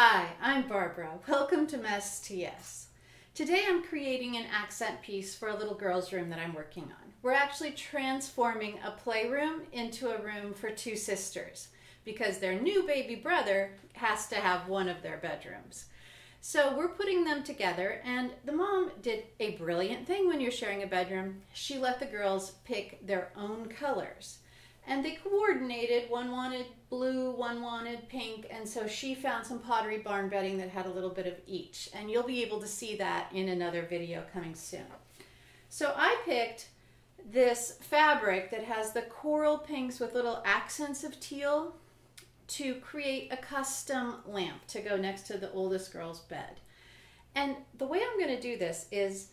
Hi, I'm Barbara. Welcome to Mess to Yes. Today I'm creating an accent piece for a little girl's room that I'm working on. We're actually transforming a playroom into a room for two sisters because their new baby brother has to have one of their bedrooms. So we're putting them together, and the mom did a brilliant thing when you're sharing a bedroom. She let the girls pick their own colors. And they coordinated. One wanted blue, one wanted pink, and so she found some Pottery Barn bedding that had a little bit of each. And you'll be able to see that in another video coming soon. So I picked this fabric that has the coral pinks with little accents of teal to create a custom lamp to go next to the oldest girl's bed. And the way I'm going to do this is,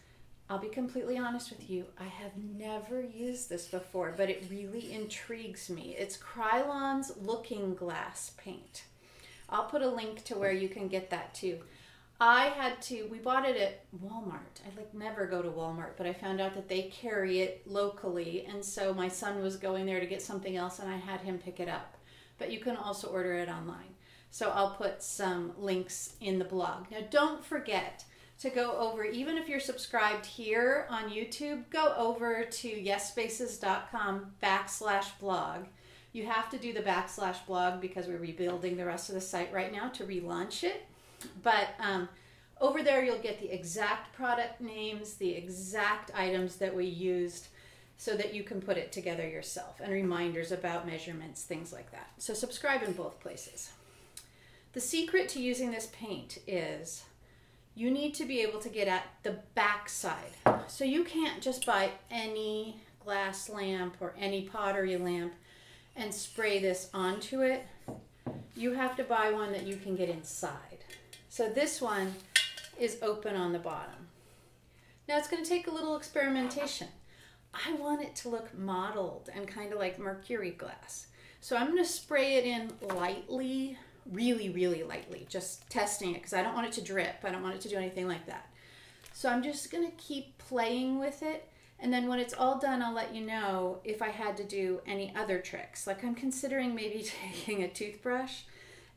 I'll be completely honest with you, I have never used this before, but it really intrigues me. It's Krylon's Looking Glass paint. I'll put a link to where you can get that too. We bought it at Walmart. I never go to Walmart, but I found out that they carry it locally, and so my son was going there to get something else and I had him pick it up. But you can also order it online. So I'll put some links in the blog. Now don't forget to go over, even if you're subscribed here on YouTube, go over to yesspaces.com/blog. You have to do the /blog because we're rebuilding the rest of the site right now to relaunch it. But over there you'll get the exact product names, the exact items that we used, so that you can put it together yourself, and reminders about measurements, things like that. So subscribe in both places. The secret to using this paint is you need to be able to get at the back side. So you can't just buy any glass lamp or any pottery lamp and spray this onto it. You have to buy one that you can get inside. So this one is open on the bottom. Now it's going to take a little experimentation. I want it to look mottled and kind of like Mercury glass. So I'm going to spray it in lightly, really, really lightly, just testing it because I don't want it to drip. I don't want it to do anything like that. So I'm just going to keep playing with it, and then when it's all done, I'll let you know if I had to do any other tricks. Like I'm considering maybe taking a toothbrush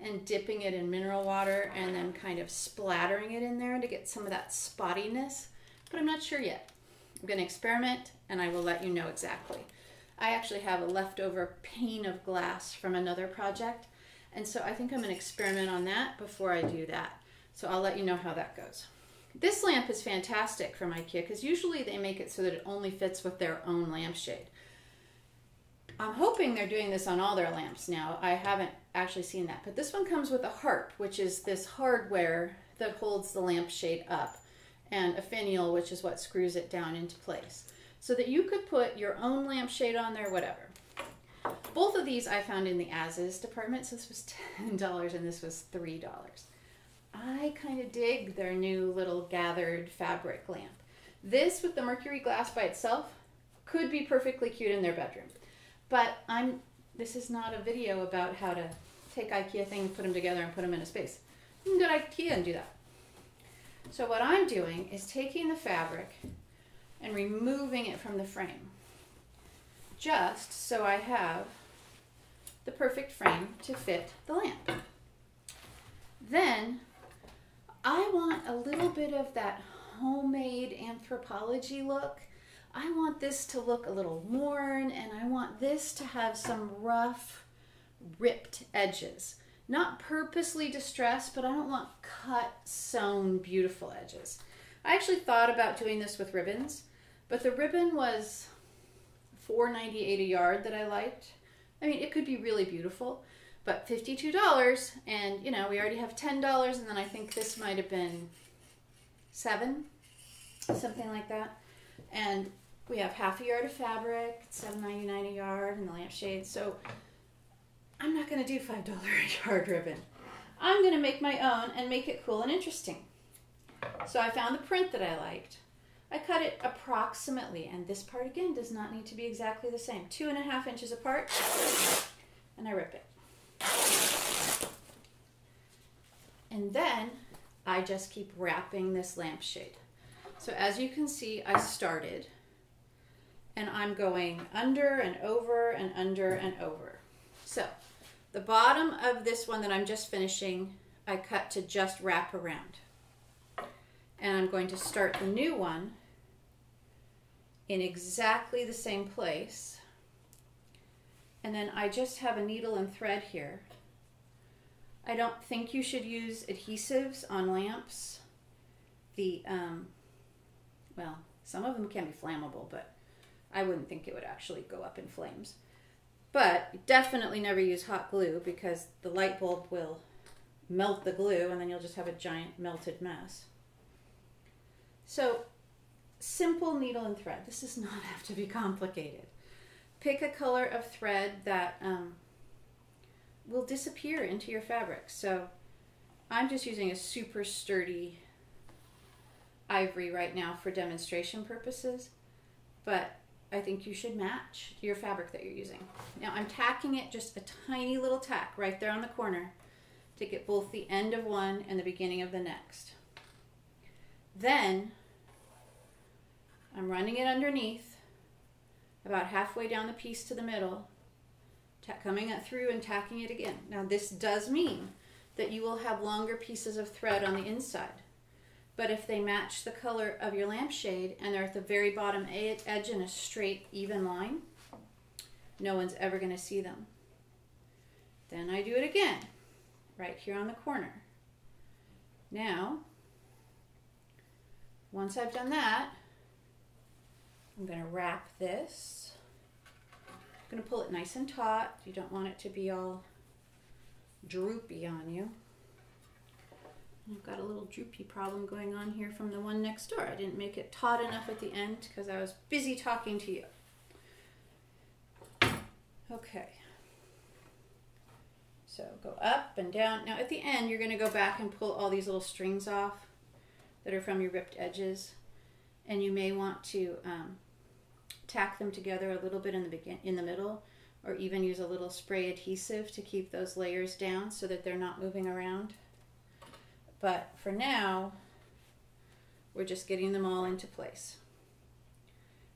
and dipping it in mineral water and then kind of splattering it in there to get some of that spottiness, but I'm not sure yet. I'm going to experiment and I will let you know exactly. I actually have a leftover pane of glass from another project, and so I think I'm going to experiment on that before I do that. So I'll let you know how that goes. This lamp is fantastic from IKEA because usually they make it so that it only fits with their own lampshade. I'm hoping they're doing this on all their lamps now. I haven't actually seen that. But this one comes with a harp, which is this hardware that holds the lampshade up, and a finial, which is what screws it down into place, so that you could put your own lampshade on there, whatever. Both of these I found in the as-is department, so this was $10 and this was $3. I kind of dig their new little gathered fabric lamp. This with the Mercury glass by itself could be perfectly cute in their bedroom. But this is not a video about how to take IKEA things, put them together, and put them in a space. You can go to IKEA and do that. So what I'm doing is taking the fabric and removing it from the frame, just so I have the perfect frame to fit the lamp. Then I want a little bit of that homemade anthropology look. I want this to look a little worn, and I want this to have some rough, ripped edges. Not purposely distressed, but I don't want cut, sewn, beautiful edges. I actually thought about doing this with ribbons, but the ribbon was $4.98 a yard that I liked. I mean, it could be really beautiful, but $52, and you know, we already have $10, and then I think this might have been $7, something like that. And we have half a yard of fabric, $7.99 a yard, and the lampshade. So I'm not going to do $5 a yard ribbon. I'm going to make my own and make it cool and interesting. So I found the print that I liked. I cut it approximately, and this part again does not need to be exactly the same. 2.5 inches apart, and I rip it. And then I just keep wrapping this lampshade. So as you can see, I started, and I'm going under and over and under and over. So the bottom of this one that I'm just finishing, I cut to just wrap around. And I'm going to start the new one in exactly the same place. And then I just have a needle and thread here. I don't think you should use adhesives on lamps. Well, some of them can be flammable, but I wouldn't think it would actually go up in flames. But definitely never use hot glue because the light bulb will melt the glue and then you'll just have a giant melted mess. So, simple needle and thread. This does not have to be complicated. Pick a color of thread that will disappear into your fabric. So, I'm just using a super sturdy ivory right now for demonstration purposes, but I think you should match your fabric that you're using. Now I'm tacking it just a tiny little tack right there on the corner to get both the end of one and the beginning of the next. Then I'm running it underneath about halfway down the piece to the middle, coming it through and tacking it again. Now this does mean that you will have longer pieces of thread on the inside. But if they match the color of your lampshade and they're at the very bottom edge in a straight, even line, no one's ever going to see them. Then I do it again, right here on the corner. Now, once I've done that, I'm going to wrap this. I'm going to pull it nice and taut. You don't want it to be all droopy on you. I've got a little droopy problem going on here from the one next door. I didn't make it taut enough at the end because I was busy talking to you. Okay. So go up and down. Now at the end, you're going to go back and pull all these little strings off that are from your ripped edges. And you may want to tack them together a little bit in the middle, or even use a little spray adhesive to keep those layers down so that they're not moving around. But for now, we're just getting them all into place.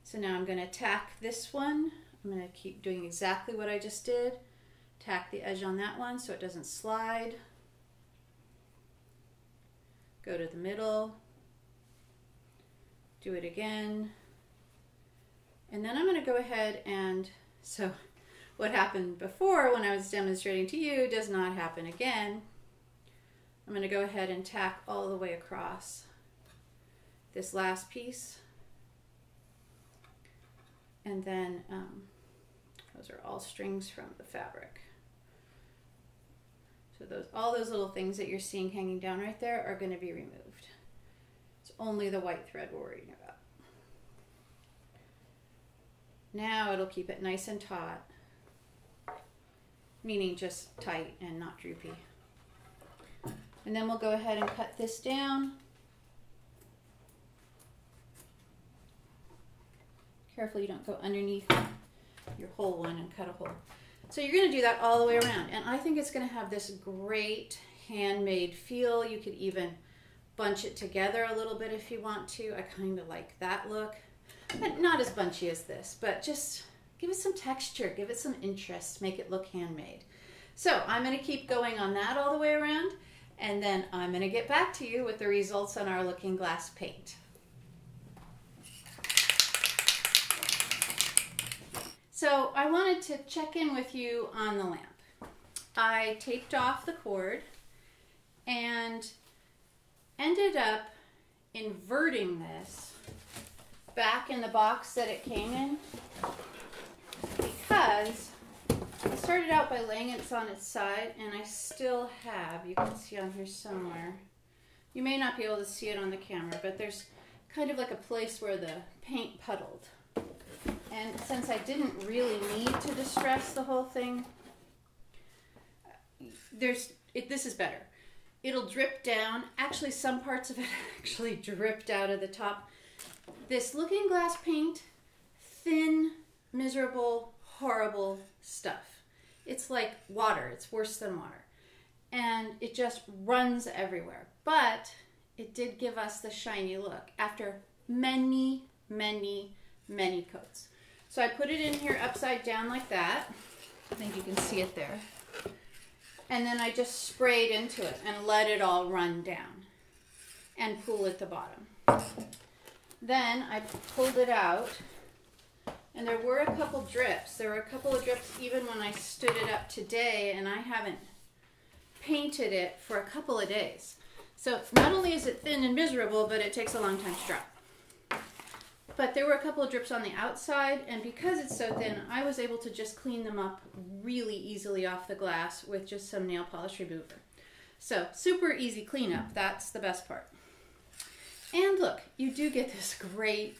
So now I'm going to tack this one. I'm going to keep doing exactly what I just did. Tack the edge on that one so it doesn't slide. Go to the middle. Do it again. And then I'm going to go ahead and, so what happened before when I was demonstrating to you does not happen again. I'm going to go ahead and tack all the way across this last piece. And then those are all strings from the fabric. So all those little things that you're seeing hanging down right there are going to be removed. It's only the white thread we're worrying about. Now it'll keep it nice and taut, meaning just tight and not droopy. And then we'll go ahead and cut this down. Careful you don't go underneath your whole one and cut a hole. So you're going to do that all the way around. And I think it's going to have this great handmade feel. You could even bunch it together a little bit if you want to. I kind of like that look. But not as bunchy as this, but just give it some texture, give it some interest, make it look handmade. So I'm going to keep going on that all the way around. And then I'm going to get back to you with the results on our looking glass paint. So I wanted to check in with you on the lamp. I taped off the cord and ended up inverting this back in the box that it came in because I started out by laying it on its side, and I still have, you can see on here somewhere, you may not be able to see it on the camera, but there's kind of like a place where the paint puddled. And since I didn't really need to distress the whole thing, this is better. It'll drip down. Actually, some parts of it actually dripped out of the top. This looking glass paint, thin, miserable, horrible stuff. It's like water. It's worse than water. And it just runs everywhere. But it did give us the shiny look after many, many, many coats. So I put it in here upside down like that. I think you can see it there. And then I just sprayed into it and let it all run down and pool at the bottom. Then I pulled it out, and there were a couple drips. There were a couple of drips even when I stood it up today, and I haven't painted it for a couple of days. So not only is it thin and miserable, but it takes a long time to dry. But there were a couple of drips on the outside, and because it's so thin, I was able to just clean them up really easily off the glass with just some nail polish remover. So super easy cleanup. That's the best part. And look, you do get this great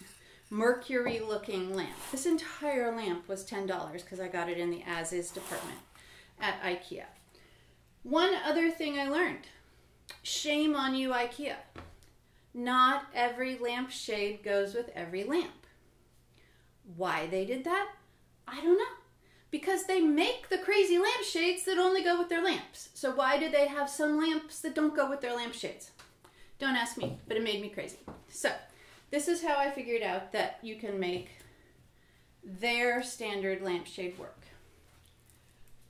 Mercury looking lamp. This entire lamp was $10 because I got it in the as-is department at IKEA. One other thing I learned. Shame on you, IKEA. Not every lampshade goes with every lamp. Why they did that? I don't know. Because they make the crazy lampshades that only go with their lamps. So why do they have some lamps that don't go with their lampshades? Don't ask me, but it made me crazy. So this is how I figured out that you can make their standard lampshade work.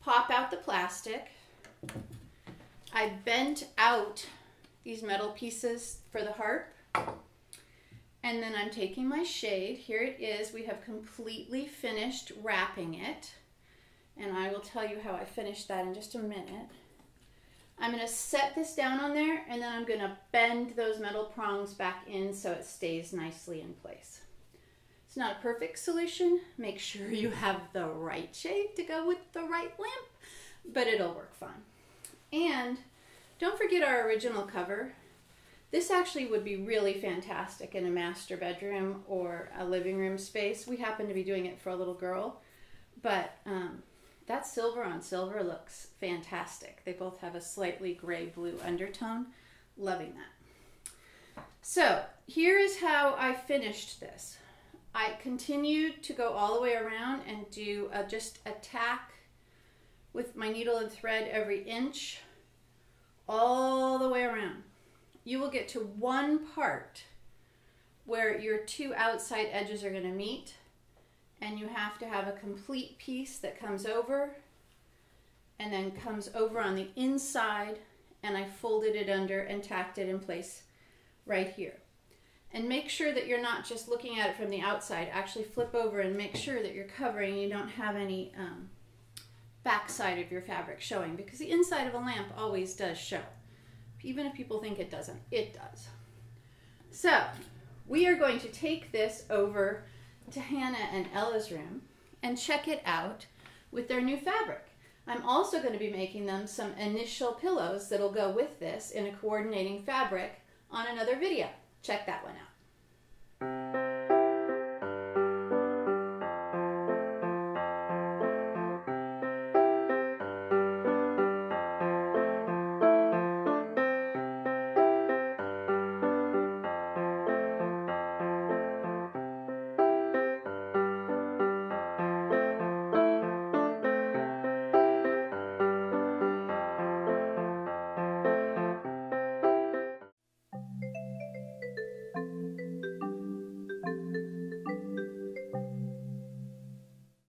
Pop out the plastic. I bent out these metal pieces for the heart. And then I'm taking my shade. Here it is. We have completely finished wrapping it. And I will tell you how I finished that in just a minute. I'm going to set this down on there, and then I'm going to bend those metal prongs back in so it stays nicely in place. It's not a perfect solution. Make sure you have the right shade to go with the right lamp, but it'll work fine. And don't forget our original cover. This actually would be really fantastic in a master bedroom or a living room space. We happen to be doing it for a little girl, but that silver on silver looks fantastic. They both have a slightly gray-blue undertone. Loving that. So here is how I finished this. I continued to go all the way around and do just a tack with my needle and thread every inch all the way around. You will get to one part where your two outside edges are going to meet, and you have to have a complete piece that comes over and then comes over on the inside, and I folded it under and tacked it in place right here. And make sure that you're not just looking at it from the outside. Actually flip over and make sure that you're covering, you don't have any backside of your fabric showing, because the inside of a lamp always does show. Even if people think it doesn't, it does. So we are going to take this over to Hannah and Ella's room and check it out with their new fabric. I'm also going to be making them some initial pillows that'll go with this in a coordinating fabric on another video. Check that one out.